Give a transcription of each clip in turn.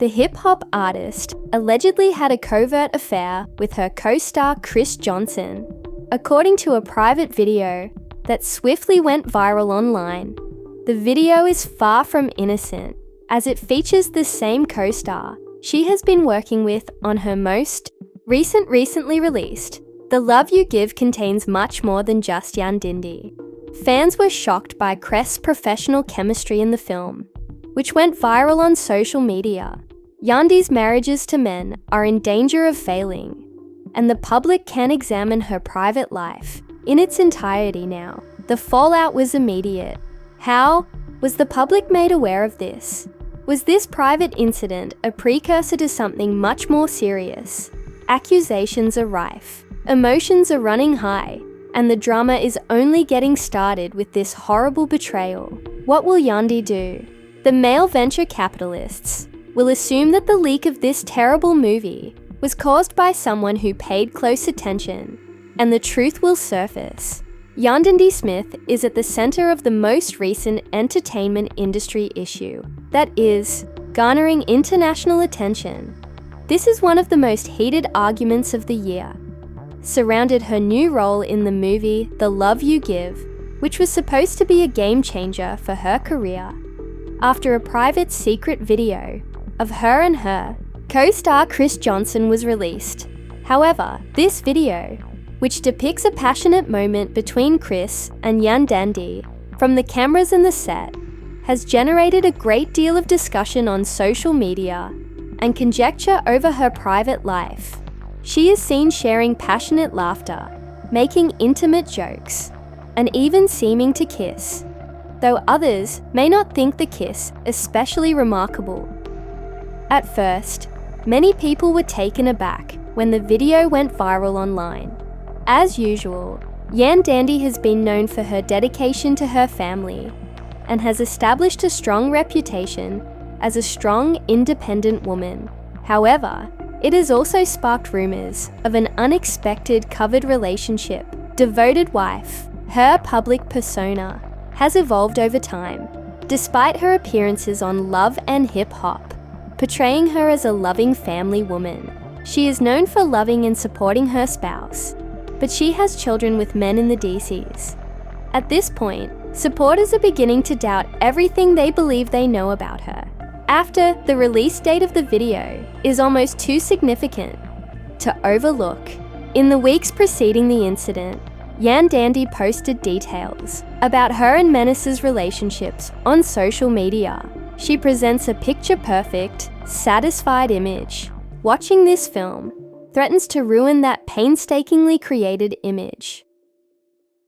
The hip-hop artist allegedly had a covert affair with her co-star Chris Johnson, according to a private video that swiftly went viral online. The video is far from innocent, as it features the same co-star she has been working with on her most recently released. The Love You Give contains much more than just Yandy. Fans were shocked by Cress's professional chemistry in the film, which went viral on social media. Yandy's marriages to men are in danger of failing, and the public can examine her private life in its entirety now. The fallout was immediate. How was the public made aware of this? Was this private incident a precursor to something much more serious? Accusations are rife, emotions are running high, and the drama is only getting started with this horrible betrayal. What will Yandy do? The male venture capitalists will assume that the leak of this terrible movie was caused by someone who paid close attention, and the truth will surface. Yandy Smith is at the center of the most recent entertainment industry issue that is garnering international attention. This is one of the most heated arguments of the year, surrounded her new role in the movie The Love You Give, which was supposed to be a game changer for her career. After a private secret video of her and her co-star Chris Johnson was released. However, this video, which depicts a passionate moment between Chris and Yandy from the cameras and the set, has generated a great deal of discussion on social media and conjecture over her private life. She is seen sharing passionate laughter, making intimate jokes, and even seeming to kiss, though others may not think the kiss especially remarkable. At first, many people were taken aback when the video went viral online. As usual, Yandy has been known for her dedication to her family and has established a strong reputation as a strong, independent woman. However, it has also sparked rumors of an unexpected covered relationship. Devoted wife, her public persona has evolved over time, despite her appearances on Love and Hip Hop, portraying her as a loving family woman. She is known for loving and supporting her spouse, but she has children with men in the DCs. At this point, supporters are beginning to doubt everything they believe they know about her, after the release date of the video is almost too significant to overlook. In the weeks preceding the incident, Yandy posted details about her and Menace's relationships on social media. She presents a picture-perfect, satisfied image. Watching this film threatens to ruin that painstakingly created image.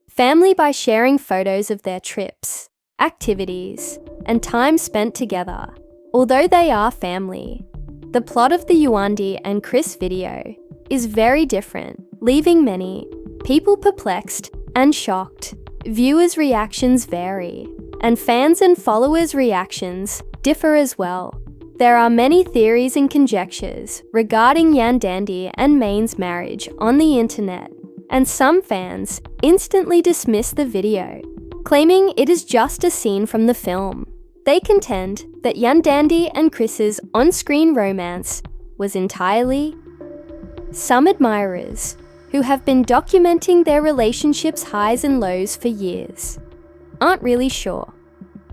Family by sharing photos of their trips, activities, and time spent together. Although they are family, the plot of the Yandy and Chris video is very different, leaving many people perplexed and shocked. Viewers' reactions vary, and fans' and followers' reactions differ as well. There are many theories and conjectures regarding Yandy and Main's marriage on the internet, and some fans instantly dismiss the video, claiming it is just a scene from the film. They contend that Yandy and Chris's on-screen romance was entirely. Some admirers, who have been documenting their relationship's highs and lows for years, aren't really sure,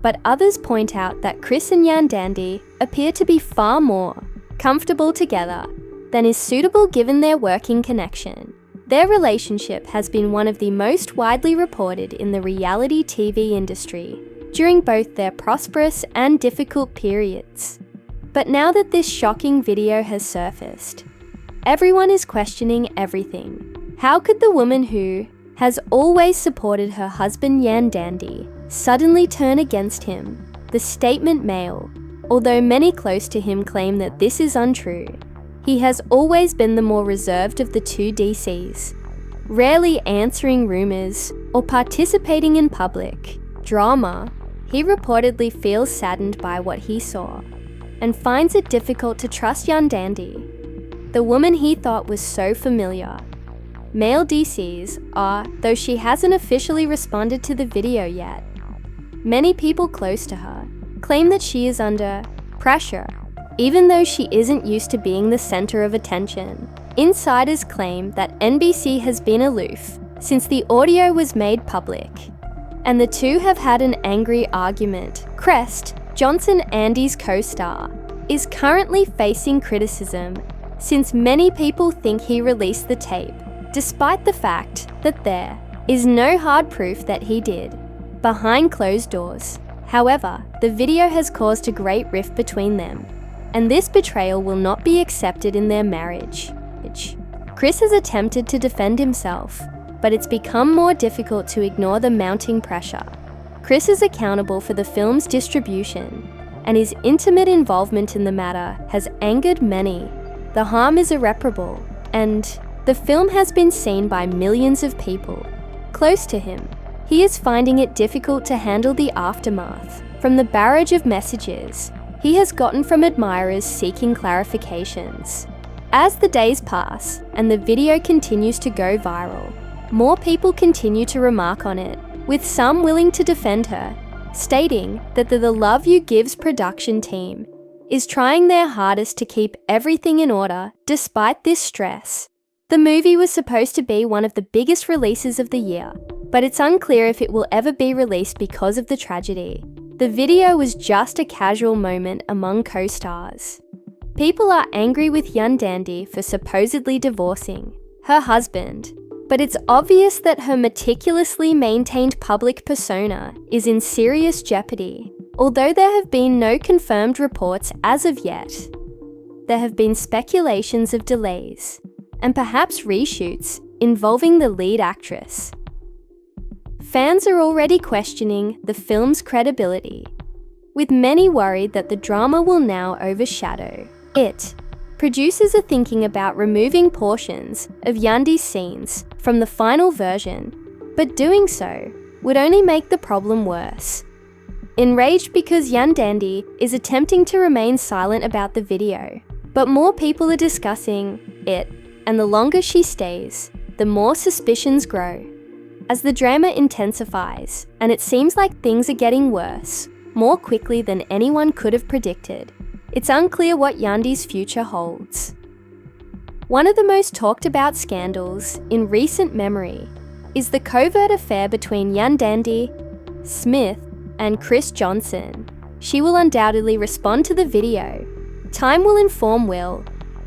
but others point out that Chris and Yandy appear to be far more comfortable together than is suitable given their working connection. Their relationship has been one of the most widely reported in the reality TV industry during both their prosperous and difficult periods. But now that this shocking video has surfaced, everyone is questioning everything. How could the woman who has always supported her husband Yandy suddenly turn against him? The statement male, although many close to him claim that this is untrue. He has always been the more reserved of the two DCs, rarely answering rumors or participating in public drama. He reportedly feels saddened by what he saw and finds it difficult to trust Yandy, the woman he thought was so familiar. Male DCs are, though she hasn't officially responded to the video yet. Many people close to her claim that she is under pressure, even though she isn't used to being the center of attention. Insiders claim that NBC has been aloof since the audio was made public, and the two have had an angry argument. Crest, Johnson Yandy's co-star, is currently facing criticism since many people think he released the tape, despite the fact that there is no hard proof that he did, behind closed doors. However, the video has caused a great rift between them, and this betrayal will not be accepted in their marriage. Chris has attempted to defend himself, but it's become more difficult to ignore the mounting pressure. Chris is accountable for the film's distribution, and his intimate involvement in the matter has angered many. The harm is irreparable, and the film has been seen by millions of people close to him. He is finding it difficult to handle the aftermath from the barrage of messages he has gotten from admirers seeking clarifications. As the days pass and the video continues to go viral, more people continue to remark on it, with some willing to defend her, stating that the Love You Gives production team is trying their hardest to keep everything in order despite this stress. The movie was supposed to be one of the biggest releases of the year, but it's unclear if it will ever be released because of the tragedy. The video was just a casual moment among co-stars. People are angry with Yandy for supposedly divorcing her husband, but it's obvious that her meticulously maintained public persona is in serious jeopardy. Although there have been no confirmed reports as of yet, there have been speculations of delays and perhaps reshoots involving the lead actress. Fans are already questioning the film's credibility, with many worried that the drama will now overshadow it. Producers are thinking about removing portions of Yandy's scenes from the final version, but doing so would only make the problem worse. Enraged because Yandy is attempting to remain silent about the video, but more people are discussing it, and the longer she stays, the more suspicions grow. As the drama intensifies, and it seems like things are getting worse, more quickly than anyone could have predicted, it's unclear what Yandy's future holds. One of the most talked about scandals in recent memory is the covert affair between Yandy, Smith, and Chris Johnson. She will undoubtedly respond to the video. Time will inform Will,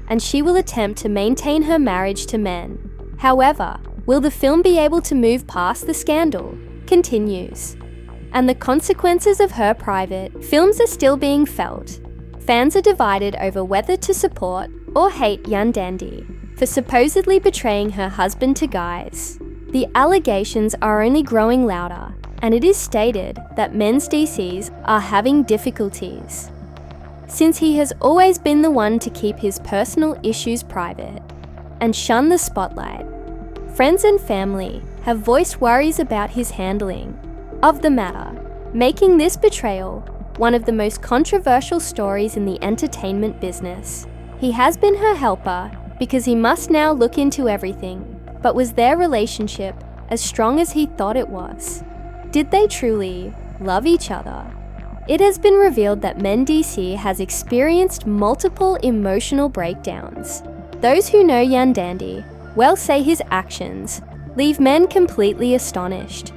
and she will attempt to maintain her marriage to men. However, will the film be able to move past the scandal? Continues. And the consequences of her private films are still being felt. Fans are divided over whether to support or hate Yandy for supposedly betraying her husband to guys. The allegations are only growing louder, and it is stated that men's DCs are having difficulties, since he has always been the one to keep his personal issues private and shun the spotlight. Friends and family have voiced worries about his handling of the matter, making this betrayal one of the most controversial stories in the entertainment business. He has been her helper because he must now look into everything, but was their relationship as strong as he thought it was? Did they truly love each other? It has been revealed that Men DC has experienced multiple emotional breakdowns. Those who know Yandy well say his actions leave men completely astonished.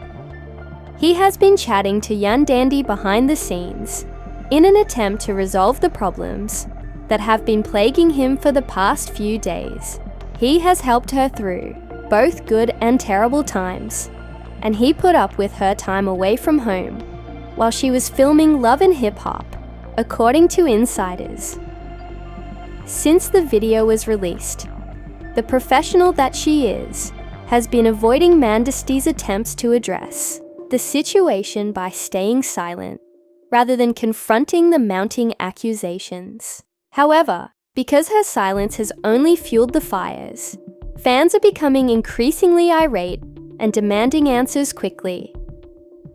He has been chatting to Yandy behind the scenes in an attempt to resolve the problems that have been plaguing him for the past few days. He has helped her through both good and terrible times, and he put up with her time away from home while she was filming Love and Hip Hop, according to insiders. Since the video was released, the professional that she is has been avoiding Yandy's attempts to address the situation by staying silent, rather than confronting the mounting accusations. However, because her silence has only fueled the fires, fans are becoming increasingly irate and demanding answers quickly.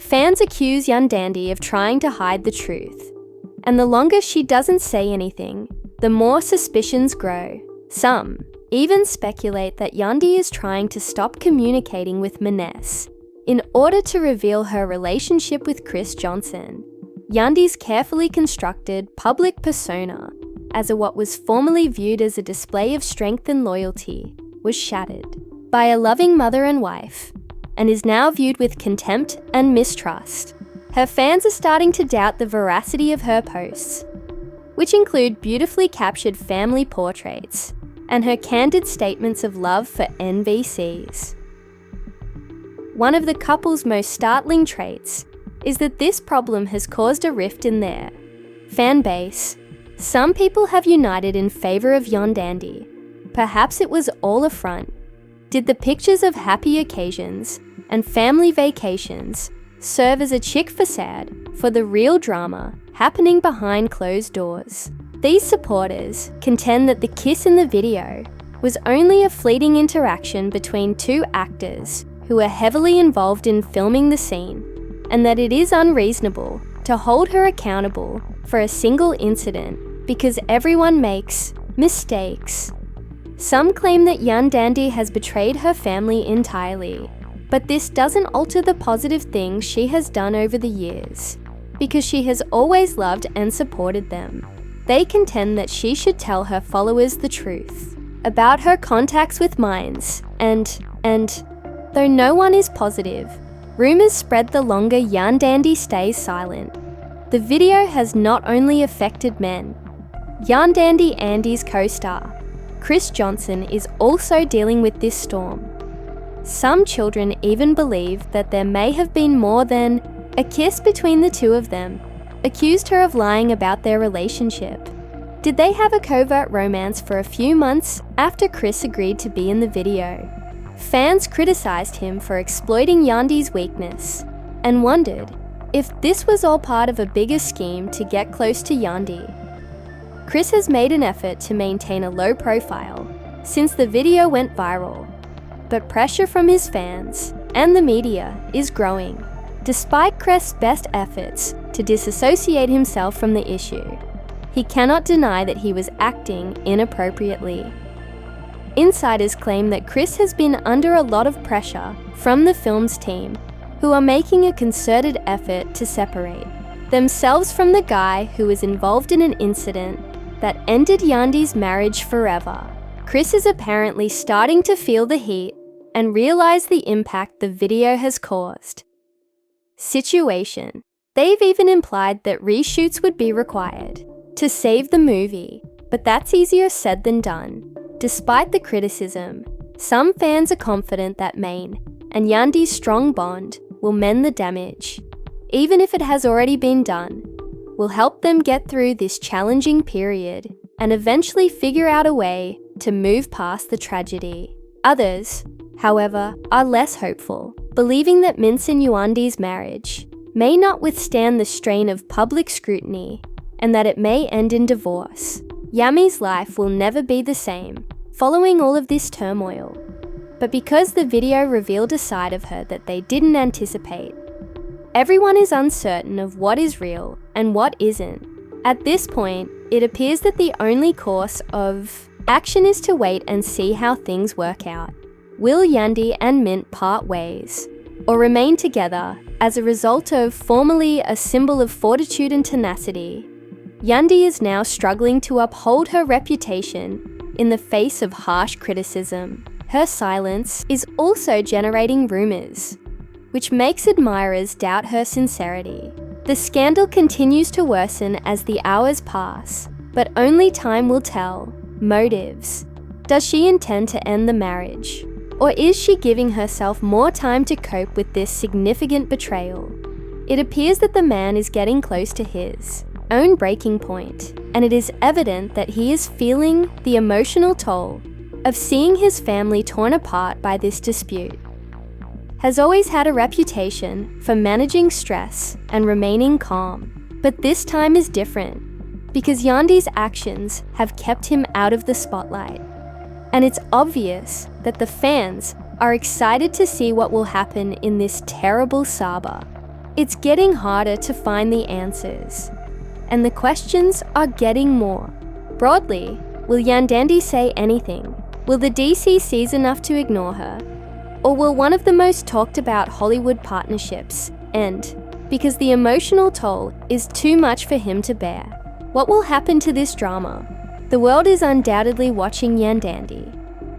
Fans accuse Yandy of trying to hide the truth, and the longer she doesn't say anything, the more suspicions grow. Some even speculate that Yandy is trying to stop communicating with Maness in order to reveal her relationship with Chris Johnson. Yandy's carefully constructed public persona as what was formerly viewed as a display of strength and loyalty was shattered by a loving mother and wife, and is now viewed with contempt and mistrust. Her fans are starting to doubt the veracity of her posts, which include beautifully captured family portraits and her candid statements of love for NVCs. One of the couple's most startling traits is that this problem has caused a rift in their fan base. Some people have united in favor of Yandy. Perhaps it was all a front. Did the pictures of happy occasions and family vacations serve as a chick facade for the real drama happening behind closed doors? These supporters contend that the kiss in the video was only a fleeting interaction between two actors who were heavily involved in filming the scene, and that it is unreasonable to hold her accountable for a single incident because everyone makes mistakes. Some claim that Yandy has betrayed her family entirely, but this doesn't alter the positive things she has done over the years, because she has always loved and supported them. They contend that she should tell her followers the truth about her contacts with minds, and though no one is positive, rumors spread the longer Yandy stays silent. The video has not only affected men. Yandy's co-star, Chris Johnson, is also dealing with this storm. Some children even believe that there may have been more than a kiss between the two of them, accused her of lying about their relationship. Did they have a covert romance for a few months after Chris agreed to be in the video? Fans criticized him for exploiting Yandy's weakness and wondered if this was all part of a bigger scheme to get close to Yandy. Chris has made an effort to maintain a low profile since the video went viral, but pressure from his fans and the media is growing. Despite Chris's best efforts to disassociate himself from the issue, he cannot deny that he was acting inappropriately. Insiders claim that Chris has been under a lot of pressure from the film's team, who are making a concerted effort to separate themselves from the guy who was involved in an incident that ended Yandy's marriage forever. Chris is apparently starting to feel the heat and realize the impact the video has caused. Situation. They've even implied that reshoots would be required to save the movie, but that's easier said than done. Despite the criticism, some fans are confident that Maine and Yandy's strong bond will mend the damage, even if it has already been done, will help them get through this challenging period and eventually figure out a way to move past the tragedy. Others, however, are less hopeful, believing that Mince and Yandy's marriage may not withstand the strain of public scrutiny and that it may end in divorce. Yami's life will never be the same following all of this turmoil. But because the video revealed a side of her that they didn't anticipate, everyone is uncertain of what is real and what isn't. At this point, it appears that the only course of action is to wait and see how things work out. Will Yandy and Mint part ways, or remain together as a result of formerly a symbol of fortitude and tenacity? Yandy is now struggling to uphold her reputation in the face of harsh criticism. Her silence is also generating rumors, which makes admirers doubt her sincerity. The scandal continues to worsen as the hours pass, but only time will tell. Motives. Does she intend to end the marriage? Or is she giving herself more time to cope with this significant betrayal? It appears that the man is getting close to his own breaking point, and it is evident that he is feeling the emotional toll of seeing his family torn apart by this dispute. Has always had a reputation for managing stress and remaining calm, but this time is different because Yandy's actions have kept him out of the spotlight. And it's obvious that the fans are excited to see what will happen in this terrible saga. It's getting harder to find the answers, and the questions are getting more. Broadly, will Yandy say anything? Will the DC seize enough to ignore her? Or will one of the most talked about Hollywood partnerships end because the emotional toll is too much for him to bear? What will happen to this drama? The world is undoubtedly watching Yandy.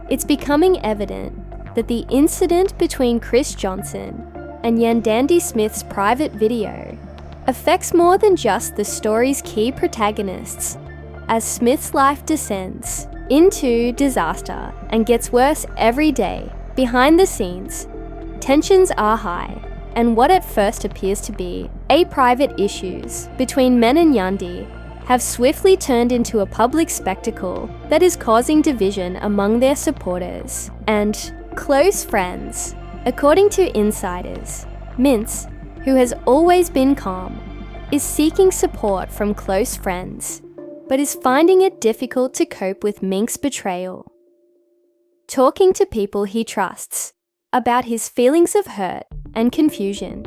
It's becoming evident that the incident between Chris Johnson and Yandy Smith's private video affects more than just the story's key protagonists, as Smith's life descends into disaster and gets worse every day. Behind the scenes, tensions are high, and what at first appears to be private issues between men and Yandy have swiftly turned into a public spectacle that is causing division among their supporters and close friends. According to insiders, Mintz, who has always been calm, is seeking support from close friends, but is finding it difficult to cope with Mink's betrayal. Talking to people he trusts about his feelings of hurt and confusion,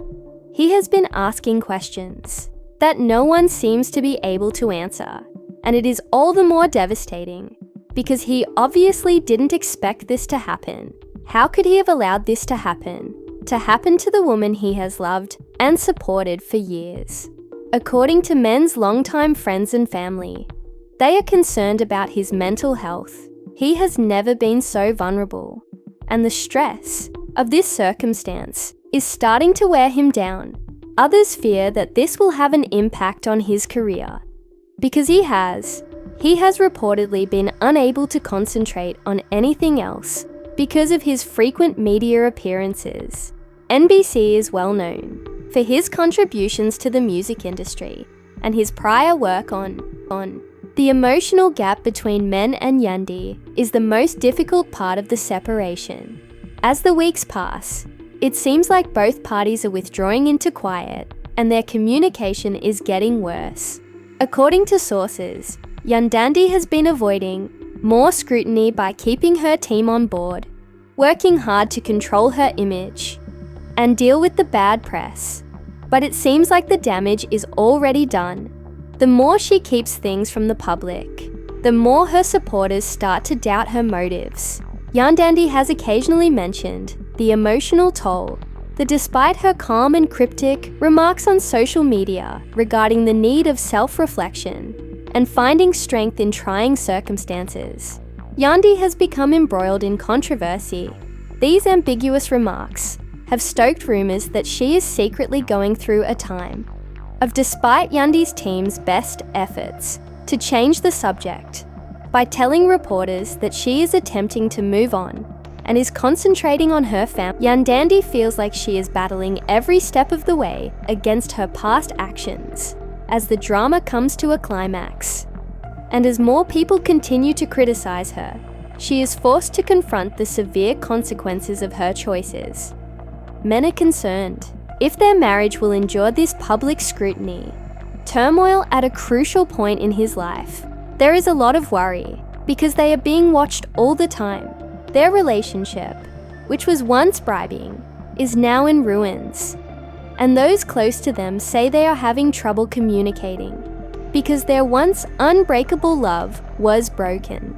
he has been asking questions that no one seems to be able to answer, and it is all the more devastating because he obviously didn't expect this to happen. How could he have allowed this to happen to the woman he has loved and supported for years? According to Men's longtime friends and family, they are concerned about his mental health. He has never been so vulnerable, and the stress of this circumstance is starting to wear him down. Others fear that this will have an impact on his career because he has reportedly been unable to concentrate on anything else because of his frequent media appearances. NBC is well known for his contributions to the music industry and his prior work on the emotional gap between Men and Yandy is the most difficult part of the separation. As the weeks pass, it seems like both parties are withdrawing into quiet and their communication is getting worse. According to sources, Yandy has been avoiding more scrutiny by keeping her team on board, working hard to control her image and deal with the bad press. But it seems like the damage is already done. The more she keeps things from the public, the more her supporters start to doubt her motives. Yandy has occasionally mentioned the emotional toll that despite her calm and cryptic remarks on social media regarding the need of self-reflection and finding strength in trying circumstances, Yandy has become embroiled in controversy. These ambiguous remarks have stoked rumors that she is secretly going through a time of despite Yandy's team's best efforts to change the subject by telling reporters that she is attempting to move on and is concentrating on her family. Yandy feels like she is battling every step of the way against her past actions as the drama comes to a climax. And as more people continue to criticize her, she is forced to confront the severe consequences of her choices. Men are concerned if their marriage will endure this public scrutiny. Turmoil at a crucial point in his life. There is a lot of worry because they are being watched all the time. Their relationship, which was once thriving, is now in ruins. And those close to them say they are having trouble communicating because their once unbreakable love was broken.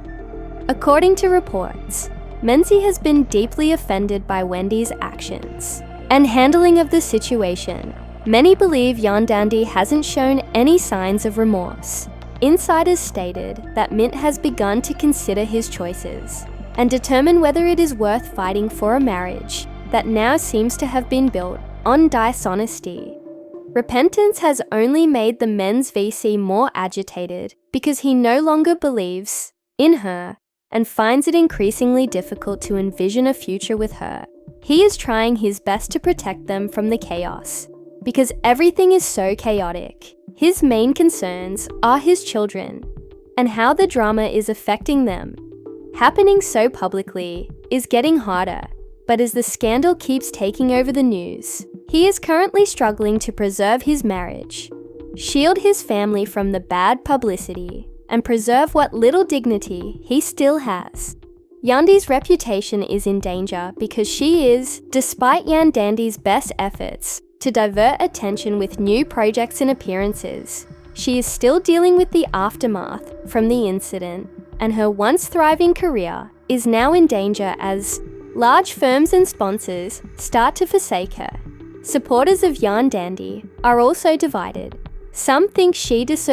According to reports, Menzie has been deeply offended by Wendy's actions and handling of the situation. Many believe Yandy hasn't shown any signs of remorse. Insiders stated that Mint has begun to consider his choices and determine whether it is worth fighting for a marriage that now seems to have been built on dishonesty. Repentance has only made the men's VC more agitated because he no longer believes in her and finds it increasingly difficult to envision a future with her. He is trying his best to protect them from the chaos because everything is so chaotic. His main concerns are his children and how the drama is affecting them. Happening so publicly is getting harder, but as the scandal keeps taking over the news, he is currently struggling to preserve his marriage, shield his family from the bad publicity, and preserve what little dignity he still has. Yandy's reputation is in danger because she is, despite Yandy's best efforts to divert attention with new projects and appearances, she is still dealing with the aftermath from the incident, and her once thriving career is now in danger as large firms and sponsors start to forsake her. Supporters of Yandy are also divided. Some think she deserves